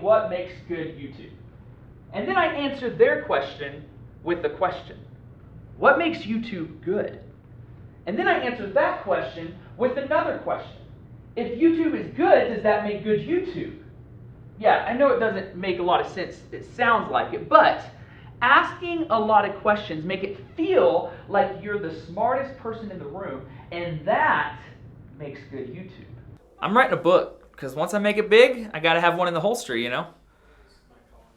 what makes good YouTube. And then I answer their question with the question, what makes YouTube good? And then I answer that question with another question. If YouTube is good, does that make good YouTube? Yeah, I know it doesn't make a lot of sense. It sounds like it, but asking a lot of questions make it feel like you're the smartest person in the room, and that makes good YouTube. I'm writing a book, because once I make it big, I gotta have one in the holster, you know?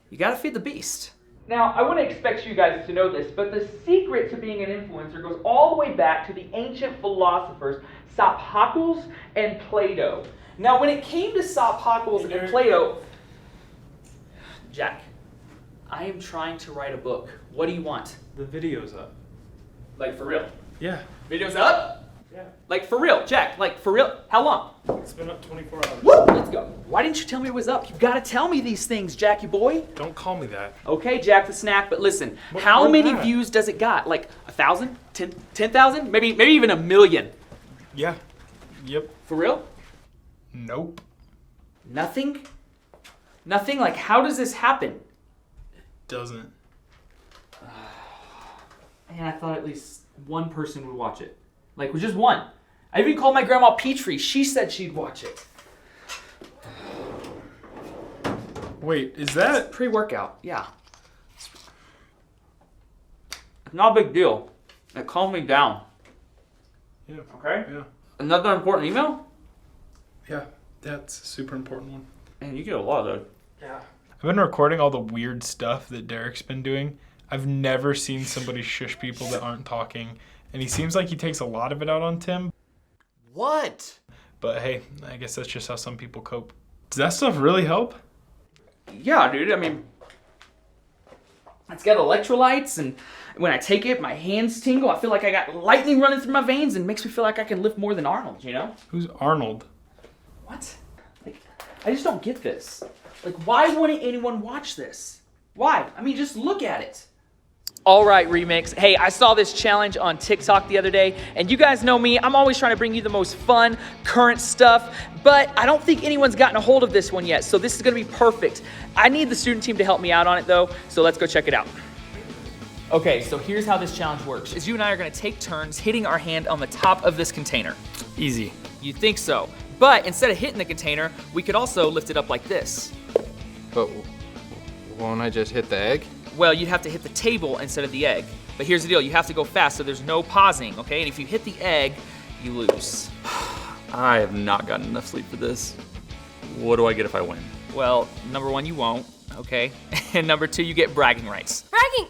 You gotta feed the beast. Now, I wouldn't expect you guys to know this, but the secret to being an influencer goes all the way back to the ancient philosophers Sophocles and Plato. Now, when it came to Sophocles and Plato, Jack, I am trying to write a book. What do you want? The video's up. Like, for real? Yeah. Video's up? Yeah. Like, for real, Jack, like, for real? How long? It's been up 24 hours. Woo! Let's go. Why didn't you tell me it was up? You gotta tell me these things, Jackie boy. Don't call me that. Okay, Jack the Snack, but listen, how many views does it got? Like 1,000? 10,000? Maybe even 1 million. Yeah. Yep. For real? Nope. Nothing? Nothing? Like, how does this happen? Doesn't. Man, I thought at least one person would watch it. Like, just one. I even called my grandma Petrie. She said she'd watch it. Wait, is that pre-workout? Yeah. It's not a big deal. It calmed me down. Yeah. Okay? Yeah. Another important email? Yeah, that's a super important one. And you get a lot of those. Yeah. I've been recording all the weird stuff that Derek's been doing. I've never seen somebody shush people that aren't talking, and he seems like he takes a lot of it out on Tim. What? But hey, I guess that's just how some people cope. Does that stuff really help? Yeah, dude. I mean, it's got electrolytes, and when I take it, my hands tingle. I feel like I got lightning running through my veins, and makes me feel like I can lift more than Arnold, you know? Who's Arnold? What? Like, I just don't get this. Like, why wouldn't anyone watch this? Why? I mean, just look at it. All right, Remix. Hey, I saw this challenge on TikTok the other day, and you guys know me. I'm always trying to bring you the most fun, current stuff, but I don't think anyone's gotten a hold of this one yet, so this is gonna be perfect. I need the student team to help me out on it, though, so let's go check it out. Okay, so here's how this challenge works. Is you and I are gonna take turns hitting our hand on the top of this container. Easy. You think so, but instead of hitting the container, we could also lift it up like this. But won't I just hit the egg? Well, you'd have to hit the table instead of the egg. But here's the deal, you have to go fast, so there's no pausing, okay? And if you hit the egg, you lose. I have not gotten enough sleep for this. What do I get if I win? Well, number one, you won't, okay? And number two, you get bragging rights.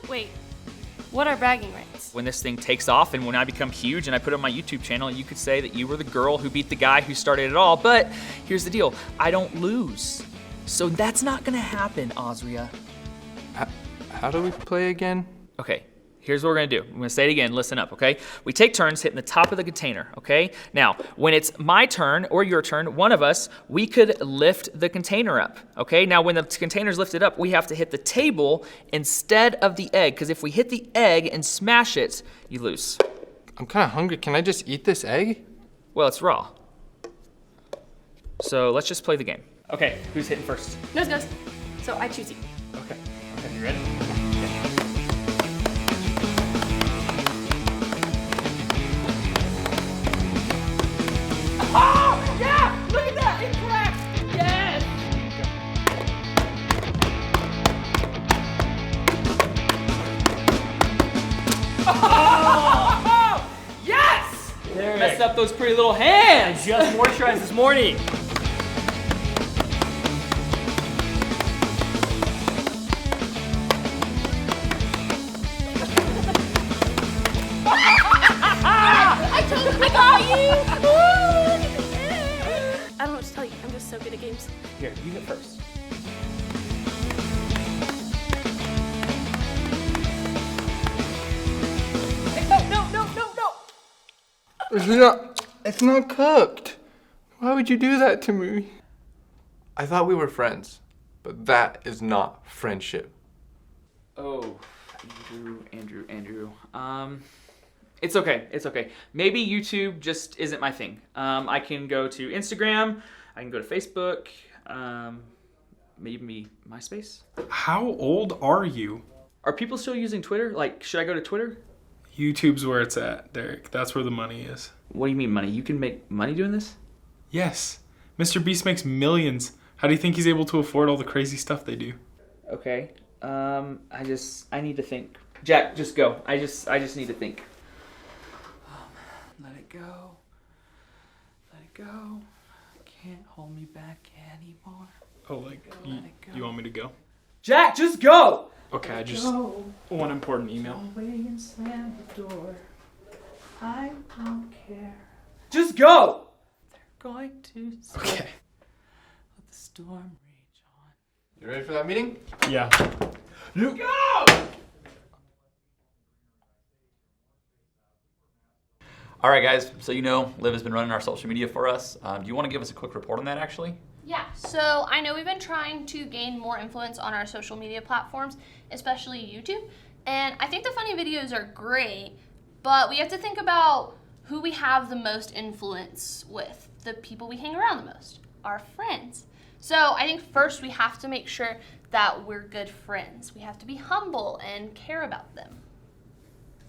Wait, what are bragging rights? When this thing takes off and when I become huge and I put it on my YouTube channel, you could say that you were the girl who beat the guy who started it all, but here's the deal, I don't lose. So that's not gonna happen, Azria. How do we play again? Okay, here's what we're gonna do. I'm gonna say it again, listen up, okay? We take turns hitting the top of the container, okay? Now, when it's my turn or your turn, one of us, we could lift the container up, okay? Now, when the container's lifted up, we have to hit the table instead of the egg, because if we hit the egg and smash it, you lose. I'm kind of hungry. Can I just eat this egg? Well, it's raw. So let's just play the game. Okay, who's hitting first? Goes. So I choose you. Okay, you ready? Oh, yeah! Look at that! It cracked! Yes! Oh! Yes! Derek. Messed up those pretty little hands! Just moisturized this morning. I got you! I don't know what to tell you. I'm just so good at games. Here, you hit first. No. It's not cooked. Why would you do that to me? I thought we were friends, but that is not friendship. Oh, Andrew. It's okay. Maybe YouTube just isn't my thing. I can go to Instagram, I can go to Facebook, maybe MySpace? How old are you? Are people still using Twitter? Like, should I go to Twitter? YouTube's where it's at, Derek. That's where the money is. What do you mean money? You can make money doing this? Yes. Mr. Beast makes millions. How do you think he's able to afford all the crazy stuff they do? Okay. I need to think. Jack, just go. I just need to think. Let it go. Let it go. Can't hold me back anymore. Oh, like, you want me to go? Jack, just go! Okay, one important email. Away and slam the door. I don't care. Just go! They're going to Okay. let the storm rage on. You ready for that meeting? Yeah. Go! All right, guys. So Liv has been running our social media for us. Do you want to give us a quick report on that, actually? Yeah, so I know we've been trying to gain more influence on our social media platforms, especially YouTube. And I think the funny videos are great, but we have to think about who we have the most influence with, the people we hang around the most, our friends. So I think first we have to make sure that we're good friends. We have to be humble and care about them.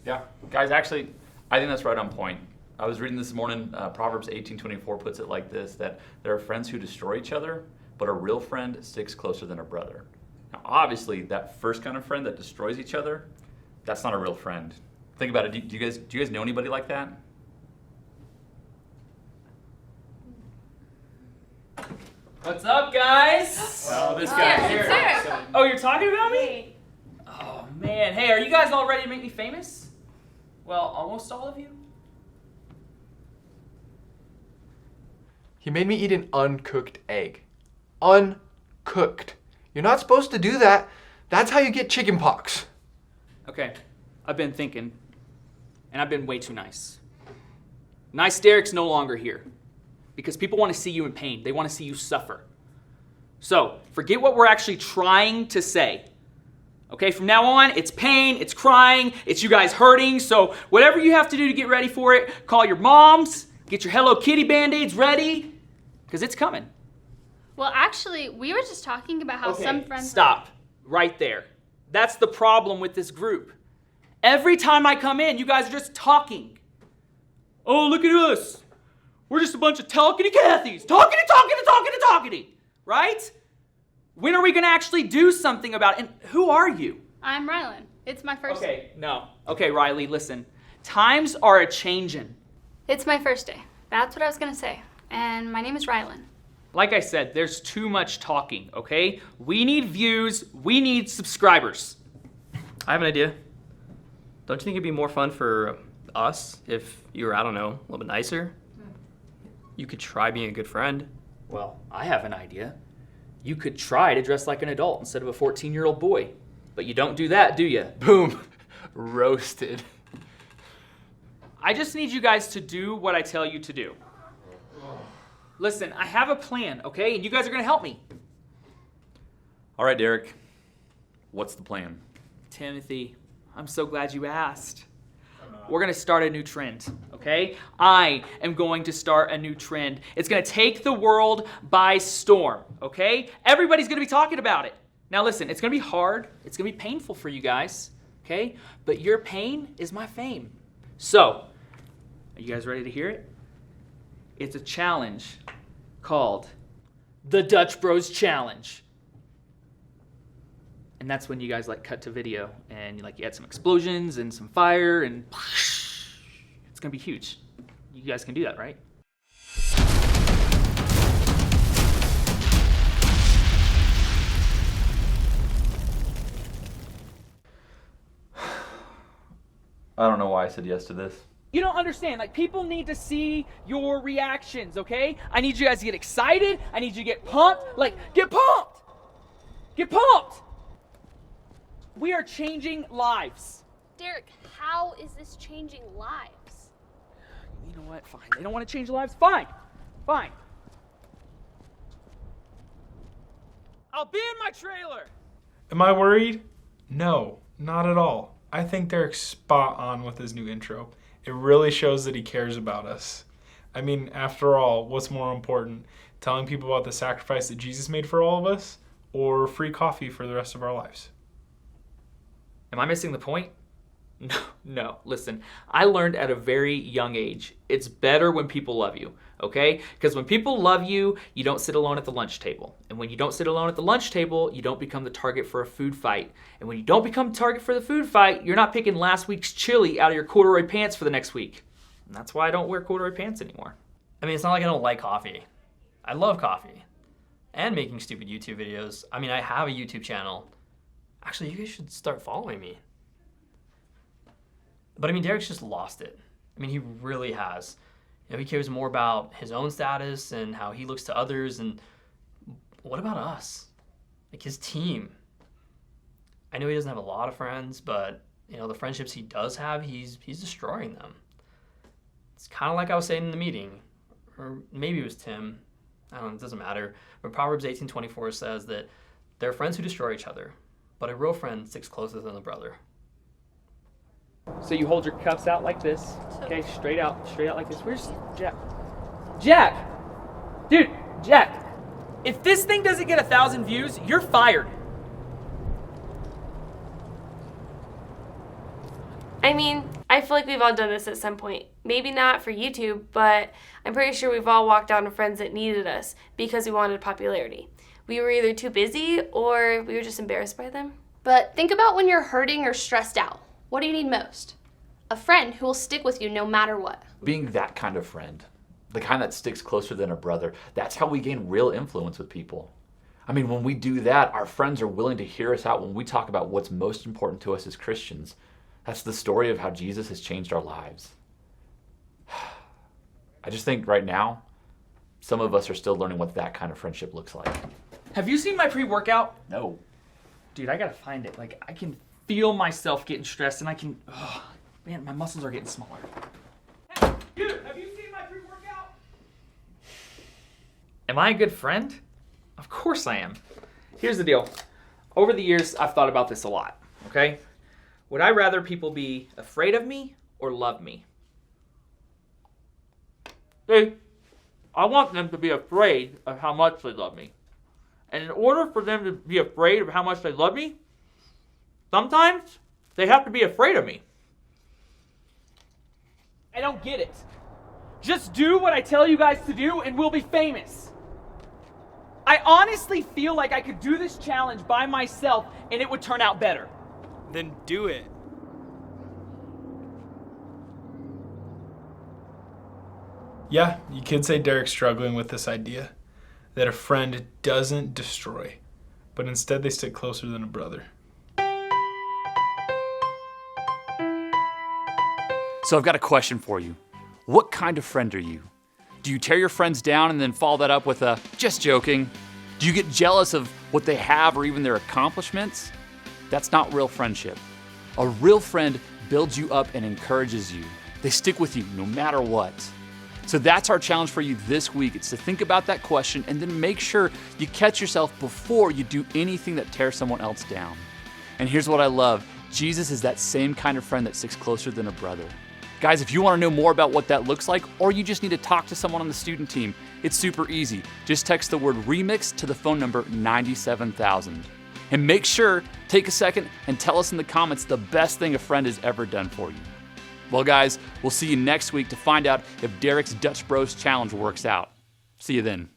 Yeah. Guys, actually, I think that's right on point. I was reading this morning, Proverbs 18:24 puts it like this, that there are friends who destroy each other, but a real friend sticks closer than a brother. Now, obviously, that first kind of friend that destroys each other, that's not a real friend. Think about it. Do you guys know anybody like that? What's up, guys? Oh, this guy here. Oh, you're talking about me? Oh, man. Hey, are you guys all ready to make me famous? Well, almost all of you. He made me eat an uncooked egg. Uncooked. You're not supposed to do that. That's how you get chicken pox. Okay, I've been thinking, and I've been way too nice. Nice Derek's no longer here because people want to see you in pain. They want to see you suffer. So, forget what we're actually trying to say. Okay, from now on, it's pain, it's crying, it's you guys hurting. So, whatever you have to do to get ready for it, call your moms, get your Hello Kitty Band-Aids ready, because it's coming. Well, actually, we were just talking about how some friends... Stop. Right there. That's the problem with this group. Every time I come in, you guys are just talking. Oh, look at us. We're just a bunch of talkity Cathys. Talkity. Right? When are we going to actually do something about it? And who are you? I'm Rylan. It's my first day. No. Okay, Riley, listen. Times are a-changin'. It's my first day. That's what I was going to say. And my name is Rylan. Like I said, there's too much talking, okay? We need views. We need subscribers. I have an idea. Don't you think it'd be more fun for us if you were, I don't know, a little bit nicer? You could try being a good friend. Well, I have an idea. You could try to dress like an adult instead of a 14-year-old boy. But you don't do that, do you? Boom. Roasted. I just need you guys to do what I tell you to do. Listen, I have a plan, okay? And you guys are going to help me. All right, Derek. What's the plan? Timothy, I'm so glad you asked. We're going to start a new trend, okay? I am going to start a new trend. It's going to take the world by storm, okay? Everybody's going to be talking about it. Now listen, it's going to be hard. It's going to be painful for you guys, okay? But your pain is my fame. So, are you guys ready to hear it? It's a challenge called the Dutch Bros Challenge. And that's when you guys cut to video and you add some explosions and some fire and it's gonna be huge. You guys can do that, right? I don't know why I said yes to this. You don't understand. People need to see your reactions, okay? I need you guys to get excited. I need you to get pumped. Get pumped! Get pumped! We are changing lives. Derek, how is this changing lives? You know what? Fine. They don't want to change lives? Fine. I'll be in my trailer. Am I worried? No, not at all. I think Derek's spot on with his new intro. It really shows that he cares about us. I mean, after all, what's more important? Telling people about the sacrifice that Jesus made for all of us? or free coffee for the rest of our lives. Am I missing the point? No. Listen, I learned at a very young age, it's better when people love you, okay? Because when people love you, you don't sit alone at the lunch table. And when you don't sit alone at the lunch table, you don't become the target for a food fight. And when you don't become the target for the food fight, you're not picking last week's chili out of your corduroy pants for the next week. And that's why I don't wear corduroy pants anymore. I mean, it's not like I don't like coffee. I love coffee. And making stupid YouTube videos. I mean, I have a YouTube channel. Actually, you guys should start following me. But I mean, Derek's just lost it. I mean, he really has. You know, he cares more about his own status and how he looks to others. And what about us? Like his team. I know he doesn't have a lot of friends, but you know, the friendships he does have, he's destroying them. It's kind of like I was saying in the meeting, or maybe it was Tim. I don't know, it doesn't matter. But Proverbs 18:24 says that there are friends who destroy each other, but a real friend sticks closer than a brother. So you hold your cuffs out like this, okay, straight out like this. Where's Jack? Jack! Dude, Jack, if this thing doesn't get 1,000 views, you're fired. I mean, I feel like we've all done this at some point. Maybe not for YouTube, but I'm pretty sure we've all walked out on friends that needed us because we wanted popularity. We were either too busy or we were just embarrassed by them. But think about when you're hurting or stressed out. What do you need most? A friend who will stick with you no matter what. Being that kind of friend, the kind that sticks closer than a brother, that's how we gain real influence with people. I mean, when we do that, our friends are willing to hear us out when we talk about what's most important to us as Christians. That's the story of how Jesus has changed our lives. I just think right now, some of us are still learning what that kind of friendship looks like. Have you seen my pre-workout? No. Dude, I gotta find it. Like, I can feel myself getting stressed and I can, man, my muscles are getting smaller. Hey, dude, have you seen my pre-workout? Am I a good friend? Of course I am. Here's the deal. Over the years, I've thought about this a lot, okay? Would I rather people be afraid of me or love me? Hey, I want them to be afraid of how much they love me. And in order for them to be afraid of how much they love me, sometimes they have to be afraid of me. I don't get it. Just do what I tell you guys to do and we'll be famous. I honestly feel like I could do this challenge by myself and it would turn out better. Then do it. Yeah, you could say Derek's struggling with this idea that a friend doesn't destroy, but instead they stick closer than a brother. So I've got a question for you. What kind of friend are you? Do you tear your friends down and then follow that up with a, just joking? Do you get jealous of what they have or even their accomplishments? That's not real friendship. A real friend builds you up and encourages you. They stick with you no matter what. So that's our challenge for you this week. It's to think about that question and then make sure you catch yourself before you do anything that tears someone else down. And here's what I love. Jesus is that same kind of friend that sticks closer than a brother. Guys, if you want to know more about what that looks like, or you just need to talk to someone on the student team, it's super easy. Just text the word remix to the phone number 97000. And make sure, take a second and tell us in the comments the best thing a friend has ever done for you. Well, guys, we'll see you next week to find out if Derek's Dutch Bros Challenge works out. See you then.